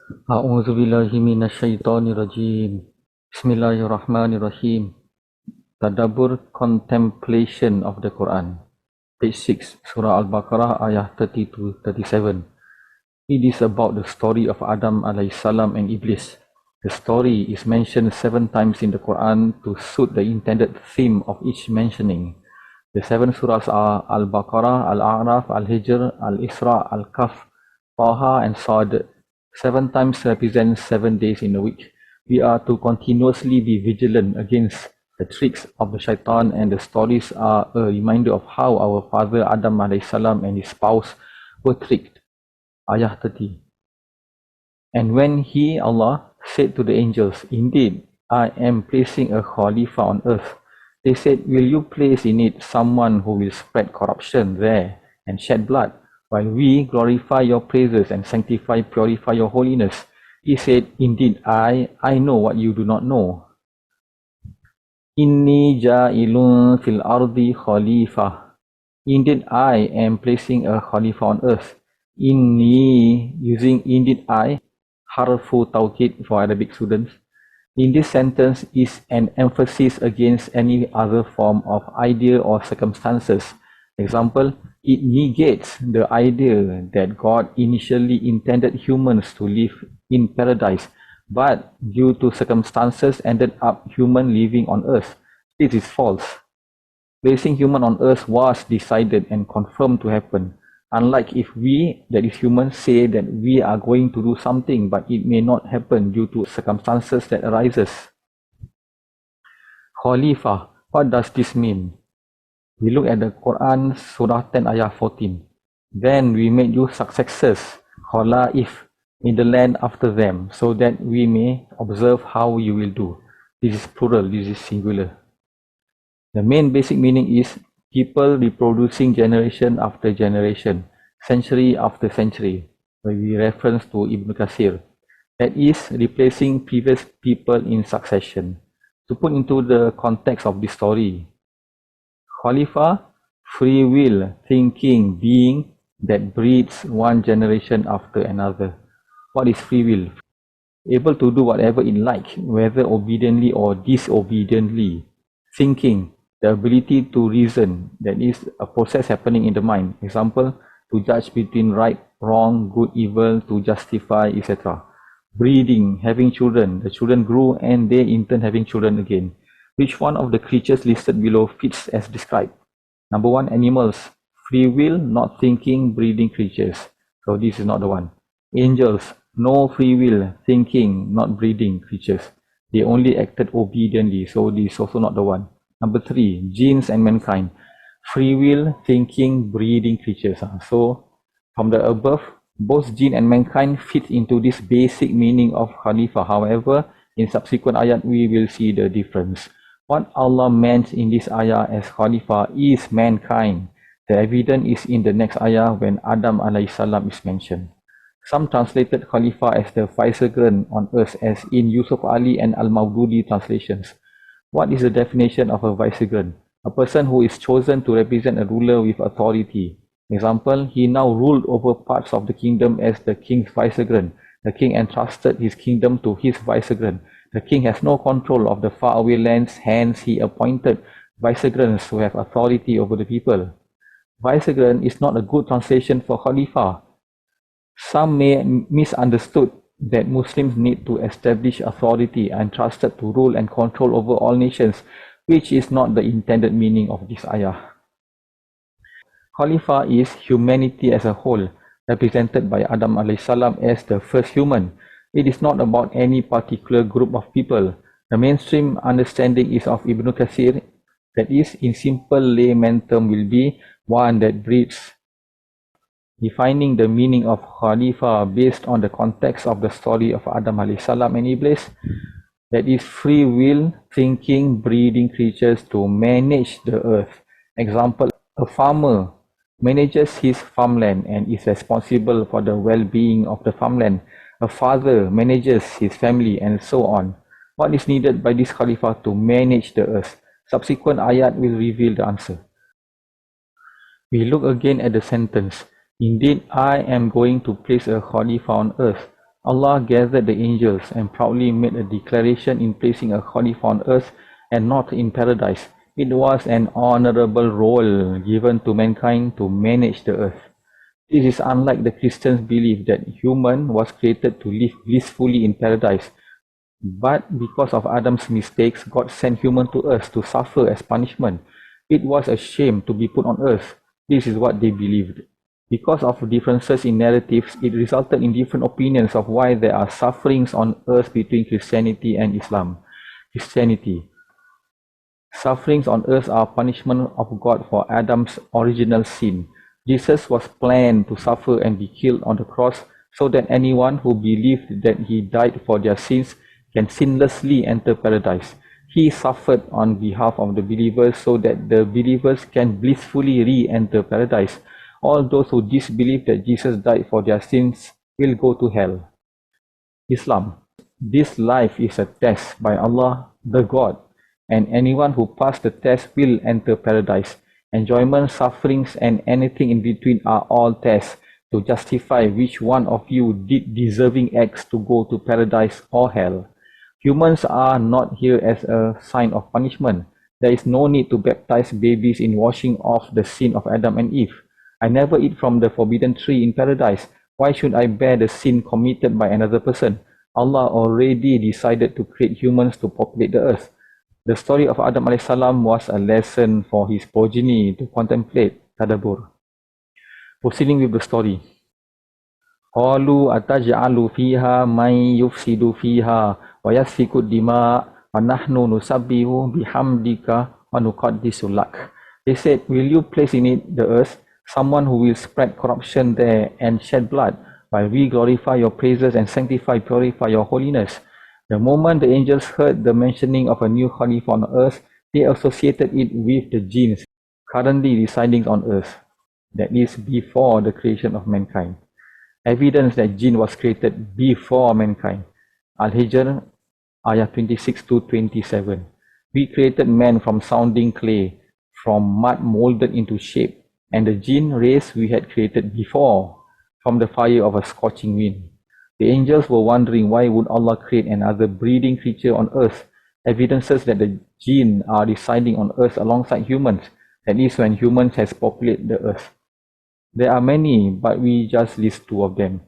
أعوذ بالله من الشيطان الرجيم بسم الله الرحمن الرحيم Tadabbur Contemplation of the Quran Page 6 Surah Al-Baqarah ayah 30 to 37. It is about the story of Adam alayhi salam and Iblis. The story is mentioned 7 times in the Quran to suit the intended theme of each mentioning. The 7 surahs are Al-Baqarah, Al-A'raf, Al-Hijr, Al-Isra, Al-Kahf, Taha and Sad. 7 times represents 7 days in a week. We are to continuously be vigilant against the tricks of the shaitan, and the stories are a reminder of how our father Adam alayhi salam and his spouse were tricked. Ayah 30. And when he, Allah, said to the angels, "Indeed, I am placing a Khalifa on earth," they said, "Will you place in it someone who will spread corruption there and shed blood, while we glorify your praises and sanctify, purify your holiness?" He said, "Indeed, I know what you do not know. Inni ja'ilun fil ardi khalifah. Indeed, I am placing a Khalifa on earth. Inni, using indeed I, harfu tawkid for Arabic students. In this sentence is an emphasis against any other form of idea or circumstances. Example, it negates the idea that God initially intended humans to live in paradise, but due to circumstances ended up human living on earth. This is false. Placing human on earth was decided and confirmed to happen. Unlike if we, that is humans, say that we are going to do something, but it may not happen due to circumstances that arises. Khalifah, what does this mean? We look at the Quran, Surah 10, ayah 14. Then we made you successors, Khala'if, in the land after them, so that we may observe how you will do. This is plural, this is singular. The main basic meaning is people reproducing generation after generation, century after century, where we reference to Ibn Kathir. That is, replacing previous people in succession. To put into the context of this story, Khalifa, free will, thinking, being that breeds one generation after another. What is free will? Able to do whatever it likes, whether obediently or disobediently. Thinking, the ability to reason, that is a process happening in the mind. Example, to judge between right, wrong, good, evil, to justify, etc. Breeding, having children. The children grew and they in turn having children again. Which one of the creatures listed below fits as described? Number 1, animals. Free will, not thinking, breeding creatures. So this is not the one. Angels, no free will, thinking, not breeding creatures. They only acted obediently, so this is also not the one. Number 3, jinns and mankind. Free will, thinking, breeding creatures. So, from the above, both jinn and mankind fit into this basic meaning of Khalifa. However, in subsequent ayat, we will see the difference. What Allah meant in this ayah as Khalifa is mankind. The evidence is in the next ayah when Adam alayhi salam is mentioned. Some translated Khalifa as the vicegerent on earth, as in Yusuf Ali and Al-Mawdudi translations. What is the definition of a vicegerent? A person who is chosen to represent a ruler with authority. Example, he now ruled over parts of the kingdom as the king's vicegerent. The king entrusted his kingdom to his vicegerent. The king has no control of the faraway lands, hence he appointed vicegerents who have authority over the people. Vicegerent is not a good translation for Khalifa. Some may misunderstood that Muslims need to establish authority and trusted to rule and control over all nations, which is not the intended meaning of this ayah. Khalifa is humanity as a whole, represented by Adam alayhi salam as the first human. It is not about any particular group of people. The mainstream understanding is of Ibn Kathir, that is, in simple layman term, will be one that breeds. Defining the meaning of Khalifa based on the context of the story of Adam alayhi salam and Iblis, that is free will, thinking, breeding creatures to manage the earth. Example, a farmer manages his farmland and is responsible for the well-being of the farmland. A father manages his family, and so on. What is needed by this Khalifa to manage the earth? Subsequent ayat will reveal the answer. We look again at the sentence. Indeed, I am going to place a Khalifa on earth. Allah gathered the angels and proudly made a declaration in placing a Khalifa on earth and not in paradise. It was an honorable role given to mankind to manage the earth. This is unlike the Christians' belief that human was created to live blissfully in paradise. But because of Adam's mistakes, God sent human to earth to suffer as punishment. It was a shame to be put on earth. This is what they believed. Because of differences in narratives, it resulted in different opinions of why there are sufferings on earth between Christianity and Islam. Christianity. Sufferings on earth are punishment of God for Adam's original sin. Jesus was planned to suffer and be killed on the cross so that anyone who believed that he died for their sins can sinlessly enter paradise. He suffered on behalf of the believers so that the believers can blissfully re-enter paradise. All those who disbelieve that Jesus died for their sins will go to hell. Islam. This life is a test by Allah, the God, and anyone who passed the test will enter paradise. Enjoyment, sufferings, and anything in between are all tests to justify which one of you did deserving acts to go to paradise or hell. Humans are not here as a sign of punishment. There is no need to baptize babies in washing off the sin of Adam and Eve. I never eat from the forbidden tree in paradise. Why should I bear the sin committed by another person? Allah already decided to create humans to populate the earth. The story of Adam a.s. was a lesson for his progeny to contemplate. Tadabbur. Proceeding with the story. Qalu ataj'alu fiha man yufsidu fiha wa yasfiku dima wa nahnu nusabbihu bihamdika wa nuqaddisu lak. They said, will you place in it, the earth, someone who will spread corruption there and shed blood, while we glorify your praises and sanctify, purify your holiness? The moment the angels heard the mentioning of a new Khalifa on earth, they associated it with the jinns currently residing on earth, that is, before the creation of mankind. Evidence that jinn was created before mankind. Al-Hijr, ayah 26 to 27. We created man from sounding clay, from mud molded into shape, and the jinn race we had created before, from the fire of a scorching wind. The angels were wondering why would Allah create another breathing creature on earth. Evidences that the jinn are residing on earth alongside humans, that is, when humans has populated the earth. There are many, but we just list two of them.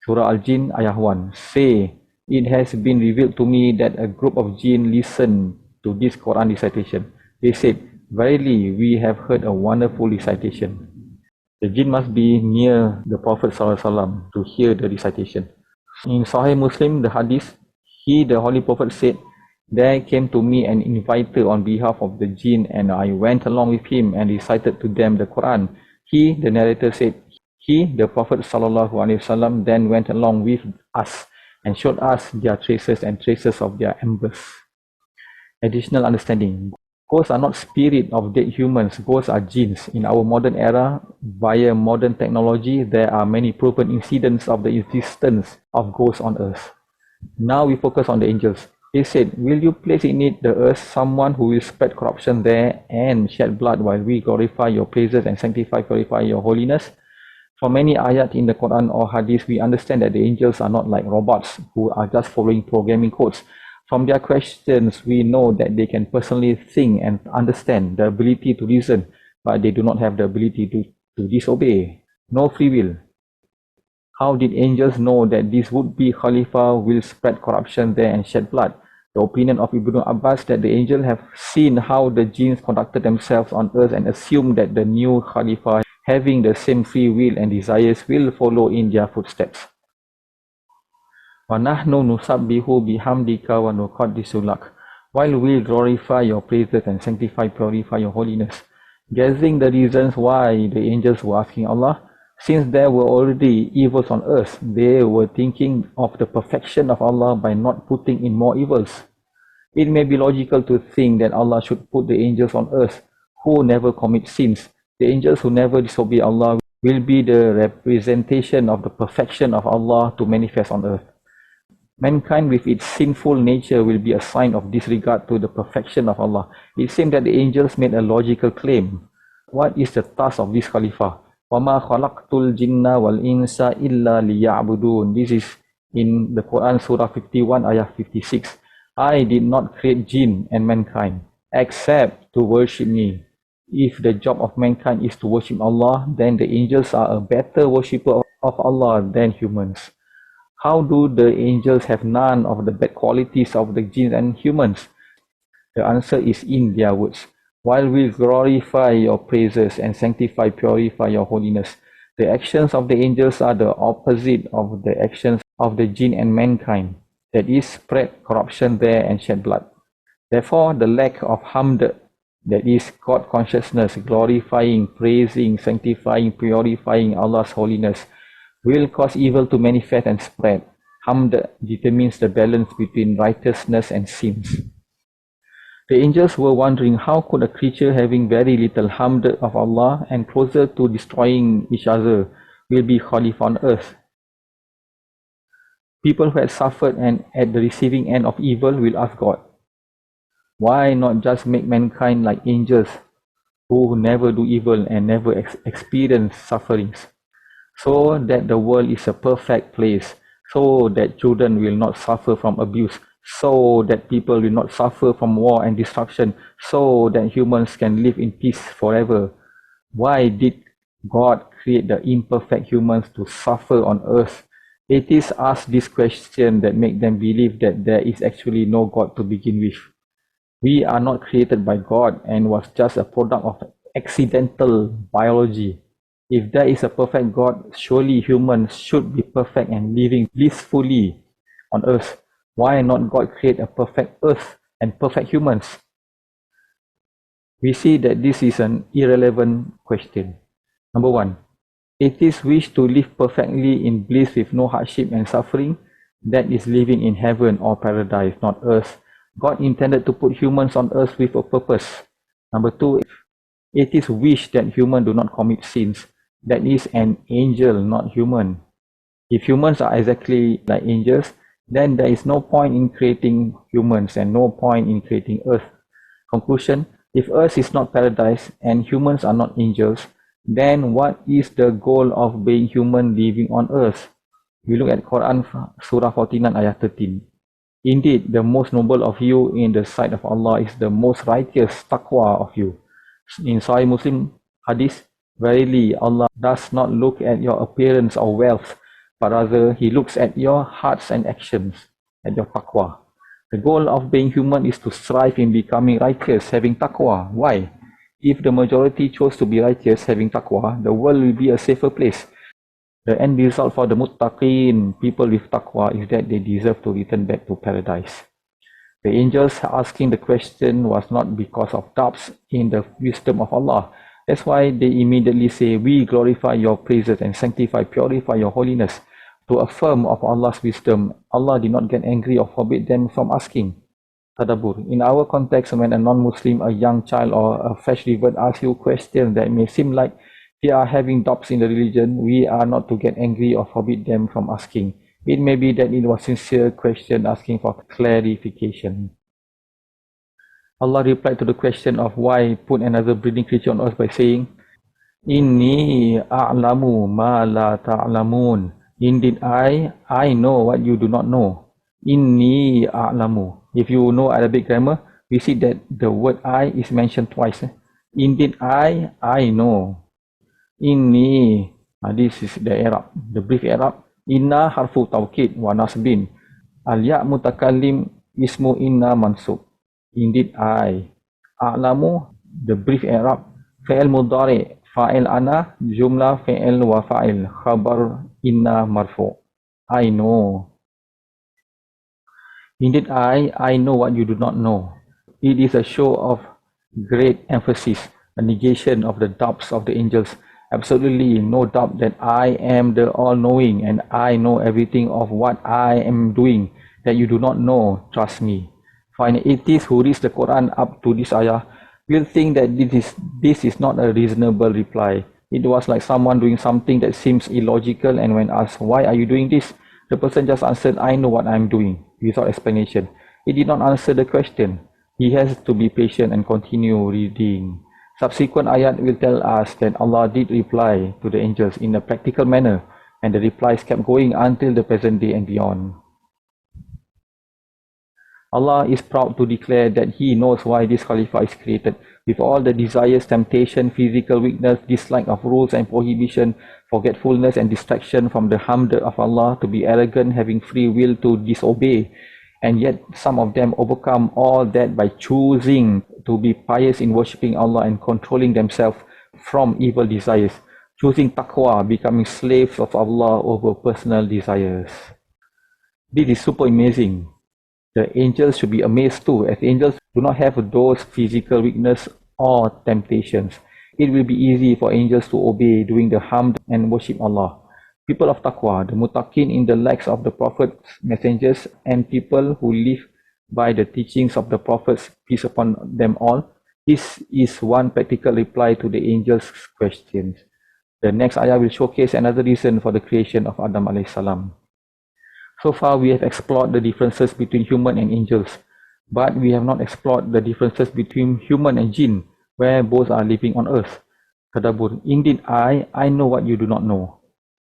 Surah Al-Jinn, ayah 1. Say, it has been revealed to me that a group of jinn listened to this Quran recitation. They said, verily, we have heard a wonderful recitation. The jinn must be near the Prophet ﷺ to hear the recitation. In Sahih Muslim, the hadith, he, the Holy Prophet, said, there came to me an inviter on behalf of the jinn, and I went along with him and recited to them the Quran. He, the narrator, said, he, the Prophet ﷺ, then went along with us and showed us their traces and traces of their embers. Additional understanding. Ghosts are not spirit of dead humans. Ghosts are jinns. In our modern era, via modern technology, there are many proven incidents of the existence of ghosts on earth. Now we focus on the angels. They said, will you place in it, the earth, someone who will spread corruption there and shed blood while we glorify your praises and sanctify, purify your holiness? From many ayat in the Quran or hadith, we understand that the angels are not like robots who are just following programming codes. From their questions, we know that they can personally think and understand, the ability to reason, but they do not have the ability to disobey. No free will. How did angels know that this would-be Khalifa will spread corruption there and shed blood? The opinion of Ibn Abbas that the angels have seen how the jinns conducted themselves on earth and assumed that the new Khalifa, having the same free will and desires, will follow in their footsteps. وَنَحْنُ نُسَبِّحُ بِحَمْدِكَ وَنُقَدِّسُ لَكَ. While we glorify your praises and sanctify, purify your holiness. Guessing the reasons why the angels were asking Allah, since there were already evils on earth, they were thinking of the perfection of Allah by not putting in more evils. It may be logical to think that Allah should put the angels on earth who never commit sins. The angels who never disobey Allah will be the representation of the perfection of Allah to manifest on earth. Mankind with its sinful nature will be a sign of disregard to the perfection of Allah. It seems that the angels made a logical claim. What is the task of this Khalifa? وَمَا خَلَقْتُ الْجِنَّ وَالْإِنسَ إِلَّا لِيَعْبُدُونَ. This is in the Quran, Surah 51, ayah 56. I did not create jinn and mankind except to worship me. If the job of mankind is to worship Allah, then the angels are a better worshipper of Allah than humans. How do the angels have none of the bad qualities of the jinn and humans? The answer is in their words. While we glorify your praises and sanctify, purify your holiness, the actions of the angels are the opposite of the actions of the jinn and mankind. That is, spread corruption there and shed blood. Therefore, the lack of hamd, that is, God consciousness, glorifying, praising, sanctifying, purifying Allah's holiness, will cause evil to manifest and spread. Hamd determines the balance between righteousness and sins. The angels were wondering how could a creature having very little hamd of Allah and closer to destroying each other will be Khalifah on earth. People who had suffered and at the receiving end of evil will ask God, why not just make mankind like angels who never do evil and never experience sufferings, so that the world is a perfect place, so that children will not suffer from abuse, so that people will not suffer from war and destruction, so that humans can live in peace forever. Why did God create the imperfect humans to suffer on earth? It is asked this question that make them believe that there is actually no God to begin with. We are not created by God and was just a product of accidental biology. If there is a perfect God, surely humans should be perfect and living blissfully on earth. Why not God create a perfect earth and perfect humans? We see that this is an irrelevant question. Number one, it is wish to live perfectly in bliss with no hardship and suffering. That is living in heaven or paradise, not earth. God intended to put humans on earth with a purpose. Number two, it is wish that humans do not commit sins. That is an angel, not human. If humans are exactly like angels, then there is no point in creating humans and no point in creating earth. Conclusion, if earth is not paradise and humans are not angels, then what is the goal of being human living on earth? We look at Quran, Surah 49, ayah 13. Indeed, the most noble of you in the sight of Allah is the most righteous taqwa of you. In Sahih Muslim hadith, verily Allah does not look at your appearance or wealth, but rather He looks at your hearts and actions, at your taqwa. The goal of being human is to strive in becoming righteous, having taqwa. Why? If the majority chose to be righteous, having taqwa, the world will be a safer place. The end result for the muttaqeen, people with taqwa, is that they deserve to return back to paradise. The angels asking the question was not because of doubts in the wisdom of Allah. That's why they immediately say, we glorify your praises and sanctify, purify your holiness. To affirm of Allah's wisdom, Allah did not get angry or forbid them from asking. Tadabbur. In our context, when a non-Muslim, a young child or a fresh revert asks you questions that may seem like they are having doubts in the religion, we are not to get angry or forbid them from asking. It may be that it was sincere question asking for clarification. Allah replied to the question of why put another breathing creature on earth by saying, Inni a'lamu ma la ta'lamun. Indeed, I know what you do not know. Inni a'lamu. If you know Arabic grammar, we see that the word I is mentioned twice. Indeed, I know. Inni, this is the Arab, the brief Arab. Inna harfu tawkid wa nasbin. Al-ya' mutakallim ismu inna mansub. Indeed, I. A'lamu, the brief Arab. Fi'il mudari, fa'il ana, jumlah fi'il wa fa'il. Khabar inna marfu. I know. Indeed, I know what you do not know. It is a show of great emphasis, a negation of the doubts of the angels. Absolutely no doubt that I am the all-knowing and I know everything of what I am doing that you do not know. Trust me. For an atheist who reads the Quran up to this ayah will think that this is not a reasonable reply. It was like someone doing something that seems illogical, and when asked, why are you doing this? The person just answered, I know what I am doing, without explanation. He did not answer the question. He has to be patient and continue reading. Subsequent ayat will tell us that Allah did reply to the angels in a practical manner. And the replies kept going until the present day and beyond. Allah is proud to declare that He knows why this Khalifa is created, with all the desires, temptation, physical weakness, dislike of rules and prohibition, forgetfulness and distraction from the hamd of Allah, to be arrogant, having free will to disobey. And yet some of them overcome all that by choosing to be pious in worshipping Allah and controlling themselves from evil desires, choosing taqwa, becoming slaves of Allah over personal desires. This is super amazing. The angels should be amazed too, as angels do not have those physical weakness or temptations. It will be easy for angels to obey, doing the hamd and worship Allah. People of taqwa, the muttaqin in the likes of the prophets, messengers, and people who live by the teachings of the prophets, peace upon them all. This is one practical reply to the angels' questions. The next ayah will showcase another reason for the creation of Adam alayhi salam. So far, we have explored the differences between human and angels, but we have not explored the differences between human and jinn, where both are living on earth. Tadabbur, indeed I know what you do not know.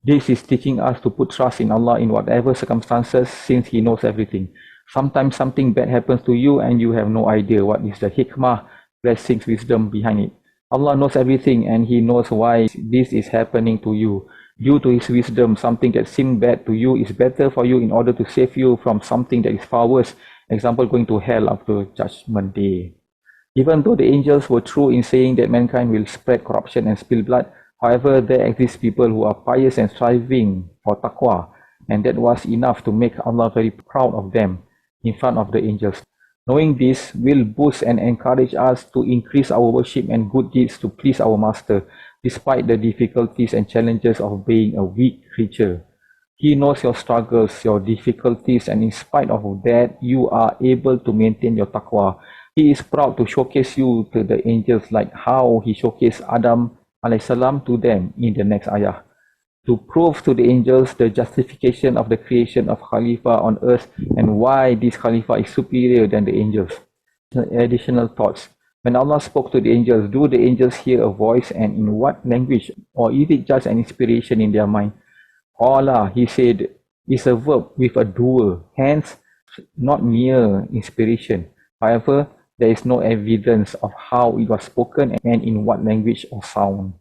This is teaching us to put trust in Allah in whatever circumstances, since He knows everything. Sometimes something bad happens to you and you have no idea what is the hikmah, blessings, wisdom behind it. Allah knows everything and He knows why this is happening to you. Due to His wisdom, something that seemed bad to you is better for you in order to save you from something that is far worse. Example, going to hell after Judgment Day. Even though the angels were true in saying that mankind will spread corruption and spill blood, however, there exist people who are pious and striving for taqwa, and that was enough to make Allah very proud of them in front of the angels. Knowing this will boost and encourage us to increase our worship and good deeds to please our Master, despite the difficulties and challenges of being a weak creature. He knows your struggles, your difficulties, and in spite of that, you are able to maintain your taqwa. He is proud to showcase you to the angels like how He showcased Adam alayhi salam to them in the next ayah, to prove to the angels the justification of the creation of Khalifa on earth and why this Khalifa is superior than the angels. Additional thoughts. When Allah spoke to the angels, do the angels hear a voice, and in what language? Or is it just an inspiration in their mind? Allah, He said, is a verb with a dual, hence not mere inspiration. However, there is no evidence of how it was spoken and in what language or sound.